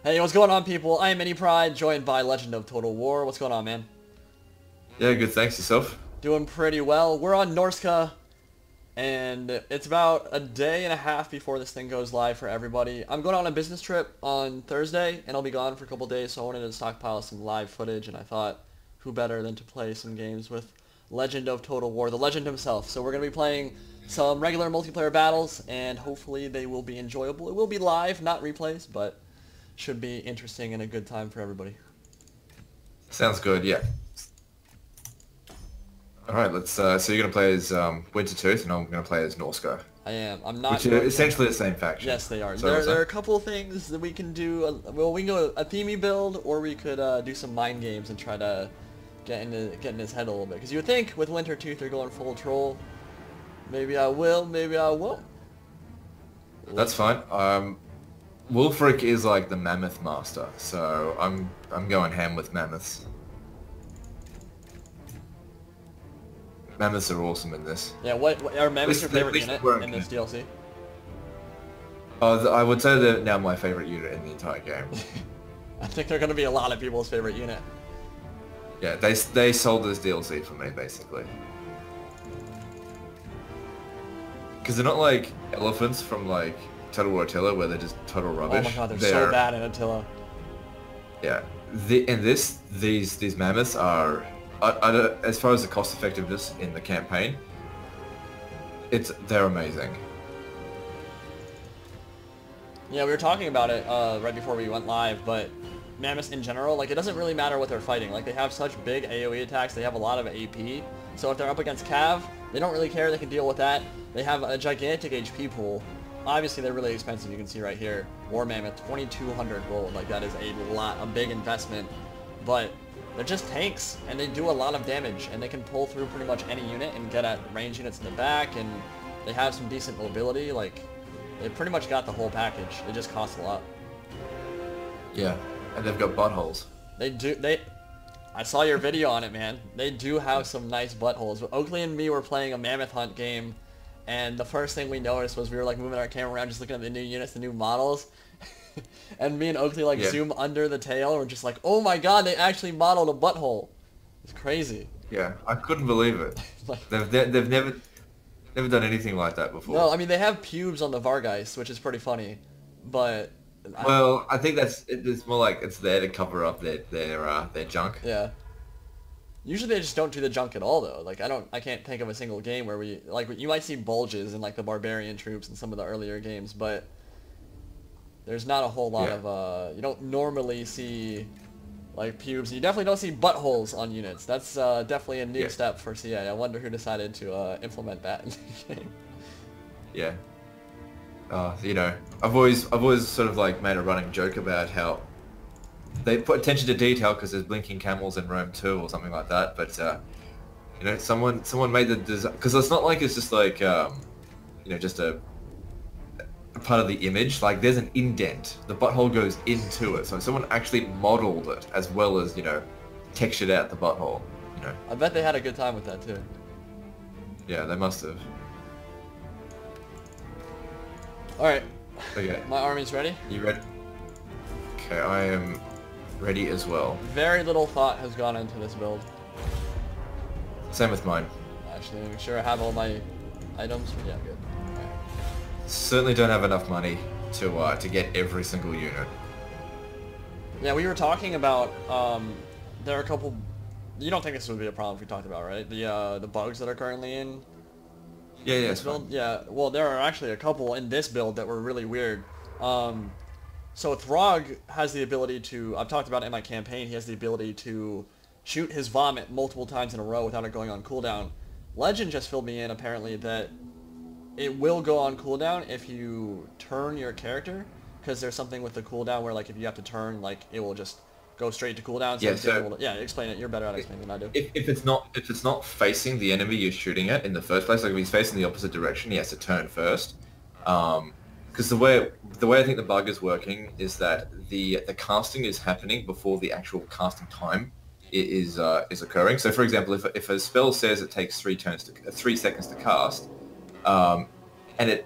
Hey, what's going on, people? I am Mini Pride, joined by Legend of Total War. What's going on, man? Yeah, good, thanks. Yourself? Doing pretty well. We're on Norsca, and it's about a day and a half before this thing goes live for everybody. I'm going on a business trip on Thursday, and I'll be gone for a couple days, so I wanted to stockpile some live footage, and I thought, who better than to play some games with Legend of Total War, the legend himself. So we're going to be playing some regular multiplayer battles, and hopefully they will be enjoyable. It will be live, not replays, but should be interesting and a good time for everybody. Sounds good, yeah. Alright, let's, so you're going to play as Wintertooth, and I'm going to play as Norsca. I am. I'm not. Which are essentially the same faction. Yes, they are. So there are a couple of things that we can do. Well, we can go a themey build, or we could do some mind games and try to get in his head a little bit. Because you would think with Wintertooth they're going full troll. Maybe I will, maybe I won't. That's fine. Wolfric is like the Mammoth Master, so I'm going ham with Mammoths. Mammoths are awesome in this. Yeah, what are Mammoths your favorite unit in this DLC? I would say they're now my favorite unit in the entire game. I think they're going to be a lot of people's favorite unit. Yeah, they sold this DLC for me, basically. Because they're not like elephants from like Total War Attila, where they're just total rubbish. Oh my god, they're so bad in Attila. Yeah, these mammoths are, as far as the cost effectiveness in the campaign, they're amazing. Yeah, we were talking about it right before we went live, but mammoths in general, like, it doesn't really matter what they're fighting. Like, they have such big AoE attacks, they have a lot of AP, so if they're up against Cav, they don't really care, they can deal with that. They have a gigantic HP pool. Obviously, they're really expensive, you can see right here. War Mammoth, 2,200 gold, like, that is a big investment, but they're just tanks, and they do a lot of damage, and they can pull through pretty much any unit and get at range units in the back, and they have some decent mobility. Like, they pretty much got the whole package. It just costs a lot. Yeah, and they've got buttholes. I saw your video on it, man. They do have some nice buttholes. But Oakley and me were playing a Mammoth Hunt game, and the first thing we noticed was we were like moving our camera around just looking at the new units, the new models. And me and Oakley like zoom under the tail, and we're just like, oh my god, they actually modeled a butthole. It's crazy. Yeah, I couldn't believe it. Like, they've never done anything like that before. No, I mean, they have pubes on the Vargeist, which is pretty funny, but... Well, I think it's more like it's there to cover up their junk. Yeah. Usually they just don't do the junk at all, though. Like, I can't think of a single game where you might see bulges in like the barbarian troops in some of the earlier games, but there's not a whole lot of you don't normally see like pubes. You definitely don't see buttholes on units. That's definitely a new step for CA. I wonder who decided to implement that in the game. Yeah. You know, I've always sort of like made a running joke about how they put attention to detail because there's blinking camels in Rome 2 or something like that. But you know, someone made the design, because it's not like it's just like you know, just a part of the image. Like, there's an indent. The butthole goes into it, so someone actually modeled it as well as, you know, textured out the butthole. You know. I bet they had a good time with that too. Yeah, they must have. Alright. Okay. My army's ready. You ready? Okay, I am ready as well. Very little thought has gone into this build. Same with mine. Actually, make sure I have all my items. Yeah, good. Alright. Certainly don't have enough money to get every single unit. Yeah, we were talking about, there are a couple... You don't think this would be a problem if we talked about, right? The bugs that are currently in... Yeah, this build? Yeah, well, there are actually a couple in this build that were really weird. So Throgg has the ability to, I've talked about it in my campaign, he has the ability to shoot his vomit multiple times in a row without it going on cooldown. Legend just filled me in, apparently, that it will go on cooldown if you turn your character, because there's something with the cooldown where, like, if you have to turn, like, it will just go straight to cooldown. So yeah, explain it. You're better at explaining than I do. If it's not facing the enemy you're shooting at in the first place, like if he's facing the opposite direction, he has to turn first. Because the way I think the bug is working is that the casting is happening before the actual casting time is occurring. So, for example, if a spell says it takes 3 seconds to cast, and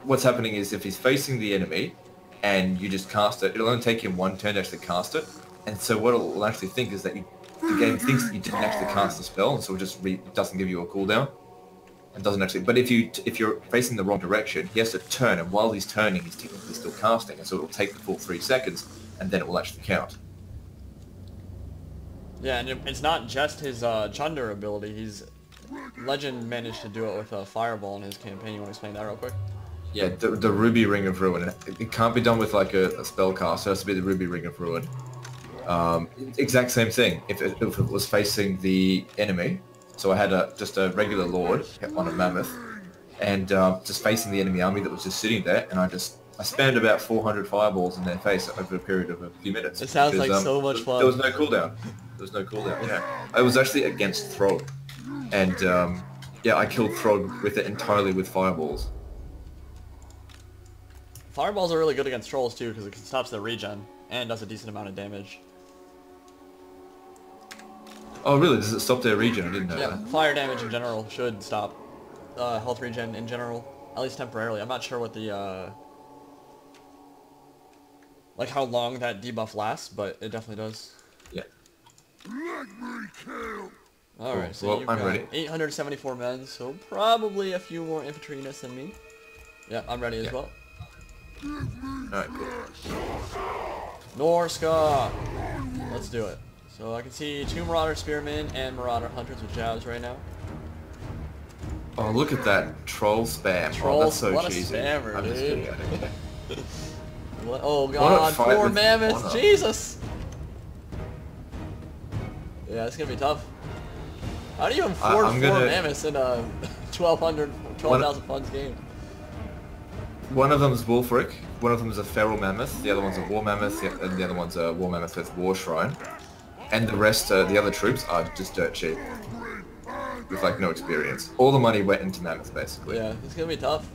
what's happening is if he's facing the enemy and you just cast it. It'll only take you 1 turn to actually cast it. And so what it'll actually think is that the game thinks that you didn't actually cast the spell, and so it just doesn't give you a cooldown. It doesn't actually. But if you're facing the wrong direction, he has to turn, and while he's turning, he's technically still casting, and so it will take the full 3 seconds, and then it will actually count. Yeah, and it's not just his Chunder ability. Legend managed to do it with a fireball in his campaign. You want to explain that real quick? Yeah, the Ruby Ring of Ruin. It can't be done with like a spell cast. It has to be the Ruby Ring of Ruin. Exact same thing. If it was facing the enemy, so I had just a regular Lord on a Mammoth, and just facing the enemy army that was just sitting there, and I spammed about 400 fireballs in their face over a period of a few minutes. It sounds like so much fun. There was no cooldown. Yeah. I was actually against Throgg, and yeah, I killed Throgg with it entirely with fireballs. Fireballs are really good against trolls too, because it stops their regen and does a decent amount of damage. Oh really? Does it stop their regen? I didn't know that. Yeah, fire damage in general should stop health regen in general, at least temporarily. I'm not sure what the like how long that debuff lasts, but it definitely does. Yeah. Alright, so well, you've I'm got ready. 874 men, so probably a few more infantry units than me. Yeah, I'm ready as well. Alright, cool. Norsca! Let's do it. So I can see 2 Marauder Spearmen and Marauder Hunters with jabs right now. Oh, look at that troll spam. Troll, oh, that's so what cheesy. a spammer, I'm just dude. kidding. Oh god, 4 mammoths, honor. Jesus! Yeah, it's gonna be tough. How do you afford 4 mammoths in a 12,000 funds game? One of them is Wolfric, one of them is a feral mammoth, the other one's a war mammoth, and the other one's a war mammoth with war shrine. And the rest, the other troops, are just dirt cheap. With like no experience. All the money went into mammoths basically. Yeah, it's gonna be tough.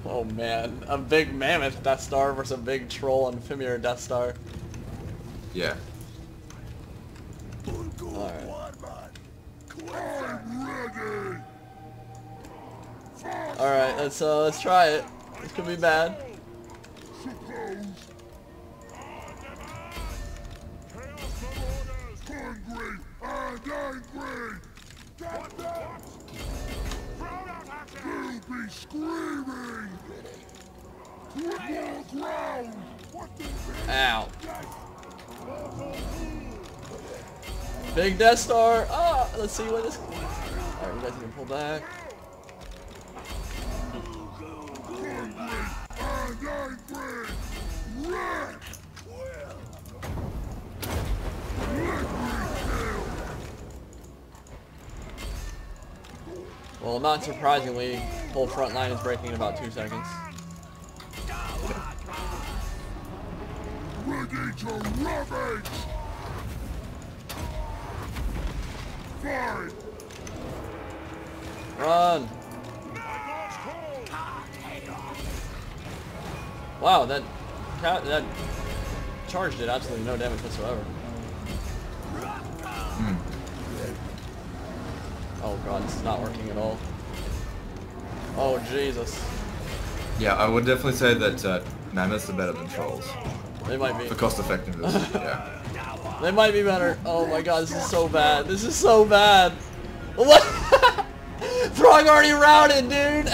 Oh man, a big mammoth Deathstar versus a big troll and Fimir Deathstar. Yeah. Alright. Alright, let's try it. This could be bad. Ow. Big Deathstar! Ah, let's see what this... Alright, you guys can pull back. Well, not surprisingly, whole front line is breaking in about 2 seconds. Ready to ravage! Fight! Run! Wow, that charge did absolutely no damage whatsoever. Oh god, this is not working at all. Oh Jesus. Yeah, I would definitely say that mammoths are better than trolls. They might be. For cost effectiveness, yeah. They might be better. Oh my god, this is so bad. This is so bad. What? Throgg already routed, dude.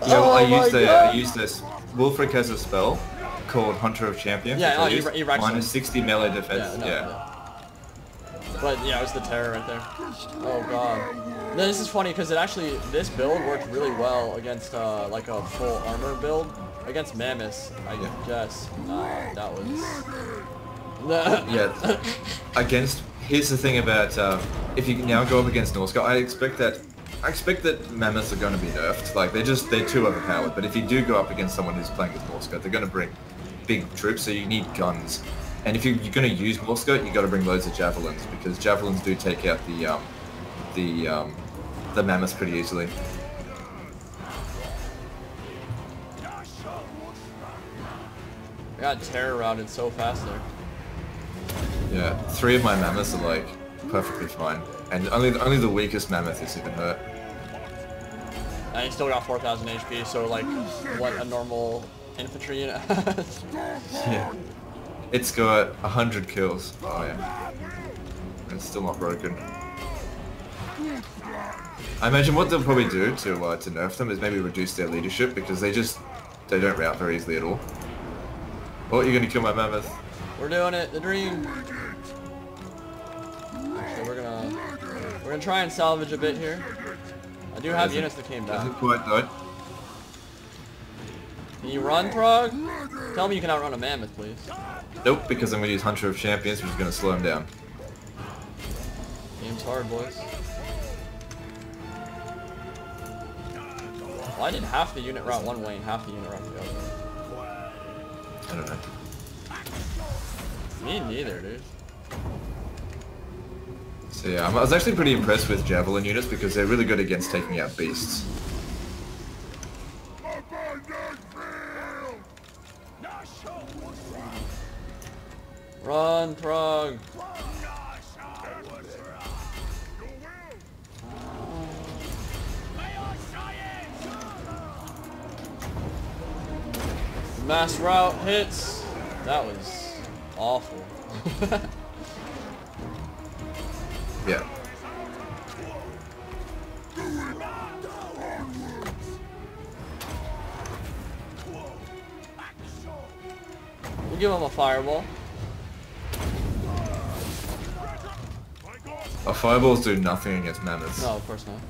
Yeah, well, Oh I used this. Wolfric has a spell called Hunter of Champions. Yeah, which I he used. wrecks him. Minus 60 melee defense. Yeah, no. But yeah, it was the terror right there. Oh god. No, this is funny because this build worked really well against like a full armor build. Against mammoths, I guess. That was... Yeah. Here's the thing about if you now go up against Norsca, I expect that mammoths are going to be nerfed. Like they're too overpowered. But if you do go up against someone who's playing as Norsca, they're going to bring big troops, so you need guns. And if you're going to use Norsca, you got to bring loads of javelins because javelins do take out the mammoths pretty easily. I got terror routed so fast there. Yeah, 3 of my mammoths are like perfectly fine. And only the weakest mammoth is even hurt. And he still got 4,000 HP, so like, what a normal infantry unit has. Yeah. It's got 100 kills. Oh yeah. And it's still not broken. I imagine what they'll probably do to nerf them is maybe reduce their leadership because they don't rout very easily at all. Oh, you're gonna kill my mammoth. We're doing it, the dream. Actually, we're gonna try and salvage a bit here. I do have units that came back. Doesn't quite die. Can you run, Throgg? Tell me you can outrun a mammoth, please. Nope, because I'm gonna use Hunter of Champions, which is gonna slow him down. Game's hard, boys. Why did half the unit route one way and half the unit route the other? I don't know. Me neither, dude. So yeah, I was actually pretty impressed with Javelin units because they're really good against taking out beasts. Run, Throgg. Mass route hits. That was awful. Yeah. We'll give him a fireball. Fireballs do nothing against mammoths. No, of course not.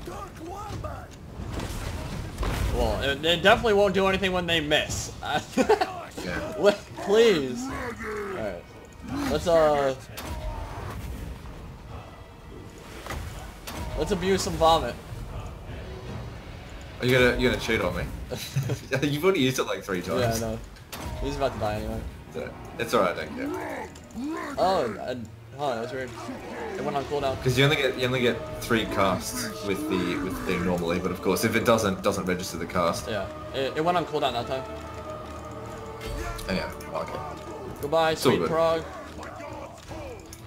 Well, it definitely won't do anything when they miss. Yeah. Please. Alright. Let's abuse some vomit. Are you gonna cheat on me? You've already used it like 3 times. Yeah, I know. He's about to die anyway. It's alright, I don't care. Oh, that's weird. It went on cooldown. Because you only get 3 casts with the thing normally, but of course if it doesn't register the cast. Yeah. It went on cooldown that time. Oh yeah, okay. Goodbye, Still sweet good. Throgg.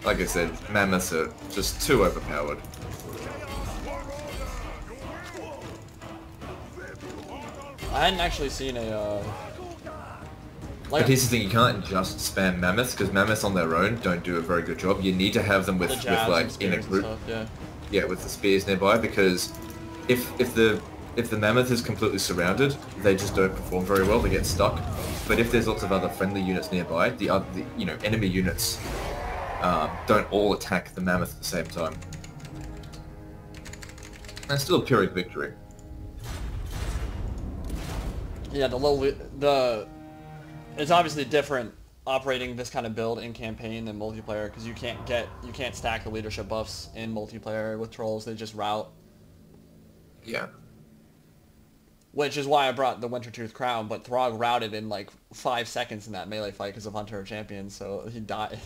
Like I said, mammoths are just too overpowered. I hadn't actually seen a But here's the thing, you can't just spam mammoths, because mammoths on their own don't do a very good job. You need to have them with like in a group. Stuff, yeah, with the spears nearby, because if the mammoth is completely surrounded, they just don't perform very well, they get stuck. But if there's lots of other friendly units nearby, the enemy units don't all attack the mammoth at the same time. That's still a Pyrrhic victory. Yeah, it's obviously different operating this kind of build in campaign than multiplayer because you can't stack the leadership buffs in multiplayer with trolls. They just route. Yeah. Which is why I brought the Wintertooth crown, but Throgg routed in like 5 seconds in that melee fight because of Hunter of Champions, so he died.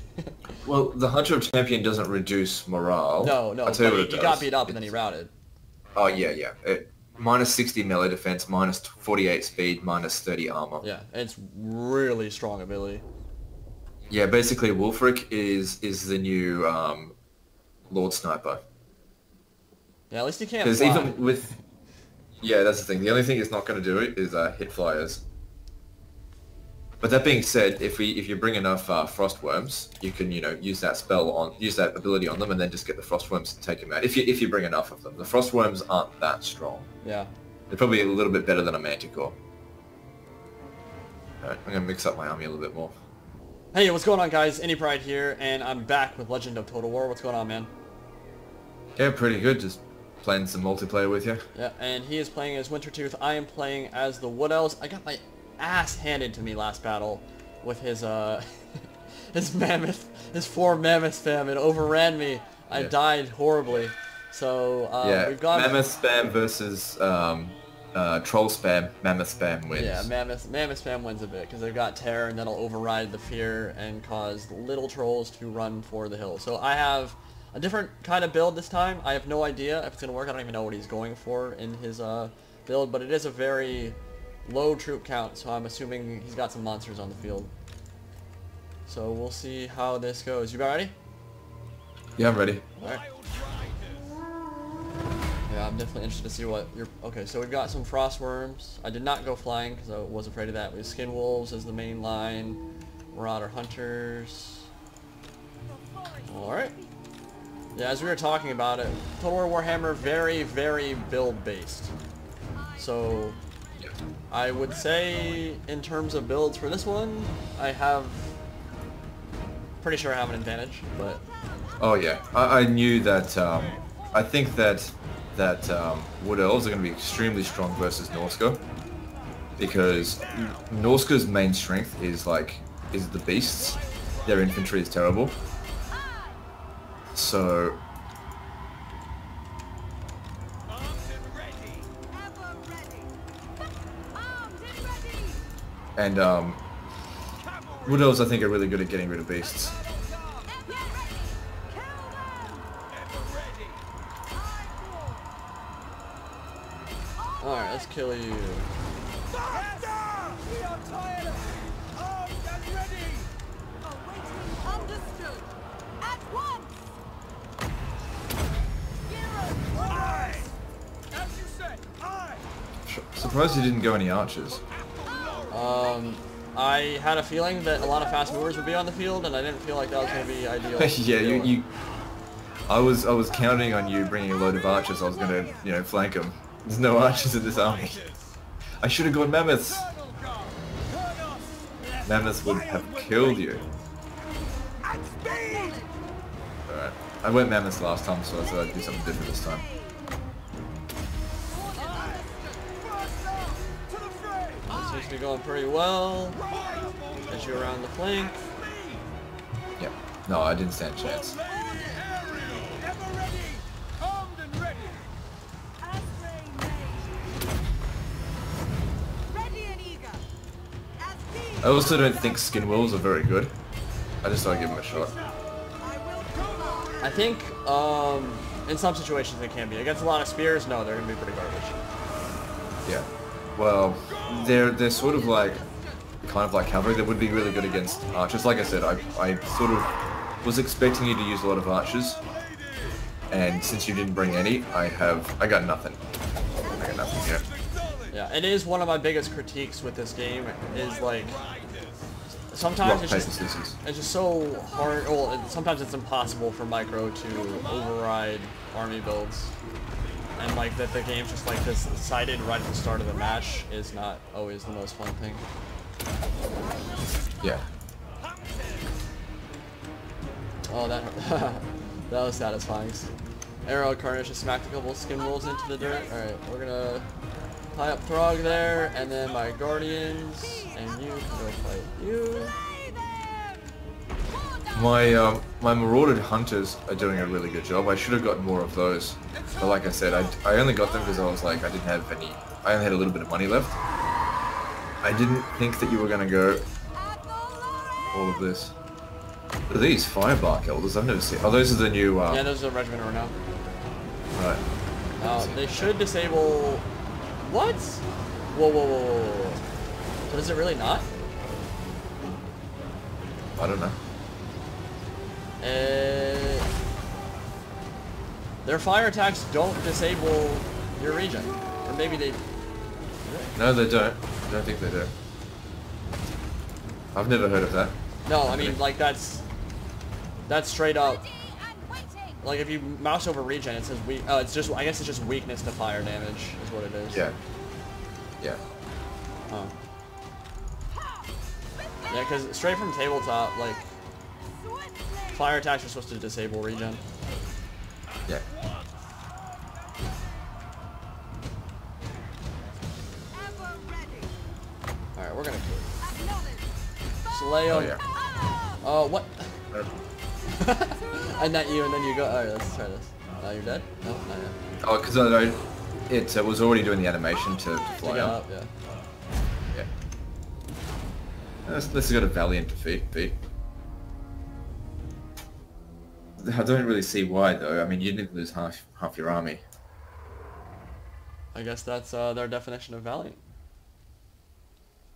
Well, the Hunter of Champion doesn't reduce morale. No, but he got beat up and then he routed. Oh yeah. Minus 60 melee defense, minus 48 speed, minus 30 armor. Yeah, it's really strong ability. Yeah, basically Wulfric is the new Lord Sniper. Yeah, at least he can't Because fly. even with... Yeah, that's the thing. The only thing it's not going to do is hit flyers. But that being said, if you bring enough frost worms, you can use that ability on them, and then just get the frost worms and take them out. If you bring enough of them, the frost worms aren't that strong. Yeah. They're probably a little bit better than a manticore. Alright, I'm gonna mix up my army a little bit more. Hey, what's going on, guys? Any Pride here, and I'm back with Legend of Total War. What's going on, man? Yeah, pretty good. Just playing some multiplayer with you. Yeah, and he is playing as Wintertooth. I am playing as the Wood Elves. I got my ass handed to me last battle with his his 4 mammoth spam. It overran me. I died horribly. So we've got mammoth spam versus troll spam. Mammoth spam wins. Yeah, mammoth spam wins a bit because they've got terror and that'll override the fear and cause little trolls to run for the hill. So I have a different kind of build this time. I have no idea if it's gonna work. I don't even know what he's going for in his build, but it is a very low troop count, so I'm assuming he's got some monsters on the field. So we'll see how this goes. You ready? Yeah, I'm ready. Alright. Yeah, I'm definitely interested to see what you're... Okay, so we've got some frost worms. I did not go flying because I was afraid of that. We have skin wolves as the main line. Marauder hunters. Alright. Yeah, as we were talking about it, Total War Warhammer very, very build-based. So, I would say, in terms of builds for this one, I have... Pretty sure I have an advantage, but... Oh yeah, I knew that, I think that Wood Elves are going to be extremely strong versus Norsca. Because Norsca's main strength is the beasts. Their infantry is terrible. So... And, Wood Elves I think are really good at getting rid of beasts. Alright, let's kill you. We are tired of it! Armed and ready! Awaiting understood! At once! Aye! As you said, aye! Surprised you didn't go any archers. I had a feeling that a lot of fast movers would be on the field, and I didn't feel like that was going to be ideal. Yeah, I was counting on you bringing a load of archers. I was going to, you know, flank them. There's no archers in this army. I should have gone mammoths. Mammoths would have killed you. Alright. I went mammoths last time, so I thought I'd do something different this time. Seems to be going pretty well. Get you around the flank. Yep. No, I didn't stand a chance. I also don't think skin wolves are very good. I just thought I'd give them a shot. I think, in some situations they can be. Against a lot of spears, no, they're going to be pretty garbage. Yeah. Well, they're sort of like, kind of like cavalry. They would be really good against archers. Like I said, I sort of was expecting you to use a lot of archers. And since you didn't bring any, I got nothing. I got nothing here. Yeah, it is one of my biggest critiques with this game, is like, sometimes it's just so hard, well, sometimes it's impossible for Micro to override army builds. And like that the game's just like this decided right at the start of the match is not always the most fun thing. Yeah. Oh, that that was satisfying. Arrow Carnage just smacked a couple skin wolves into the dirt. Alright, we're gonna tie up Throgg there, and then my guardians, and you can go fight you. My marauded hunters are doing a really good job. I should have gotten more of those. But like I said, I only got them because I was like, I only had a little bit of money left. I didn't think that you were gonna go all of this. What are these? Firebark elders? I've never seen. Oh, those are the new, yeah, those are the regiment right now. Right. They should disable... What? Whoa, whoa, whoa, whoa, whoa. So does it really not? I don't know. Their fire attacks don't disable your region. Or maybe they... No, they don't. I don't think they do. I've never heard of that. No, I mean, like, that's straight up... Like, if you mouse over regen, it says weak... it's just... I guess it's just weakness to fire damage, is what it is. Yeah. Yeah. Oh. Yeah, because straight from tabletop, like... Fire attacks are supposed to disable regen. Yeah. Alright, we're gonna kill you. Slay him. Oh, yeah. Oh, what? I net you and then you go. Alright, let's try this. Now you're dead? No, not yet. Oh, because it was already doing the animation to fly up. Yeah. Yeah. This has got a valiant defeat. I don't really see why though. I mean, you didn't lose half your army. I guess that's their definition of valiant.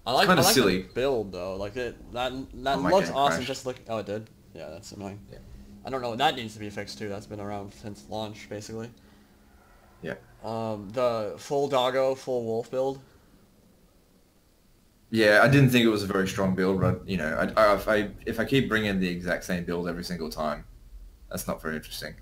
I like silly. the build though. Like that Oh, looks game awesome. crashed. Just look. Oh, it did. Yeah, that's annoying. Yeah. I don't know. That needs to be fixed too. That's been around since launch, basically. Yeah. The full doggo, full wolf build. Yeah, I didn't think it was a very strong build, but you know, if I keep bringing the exact same build every single time, that's not very interesting.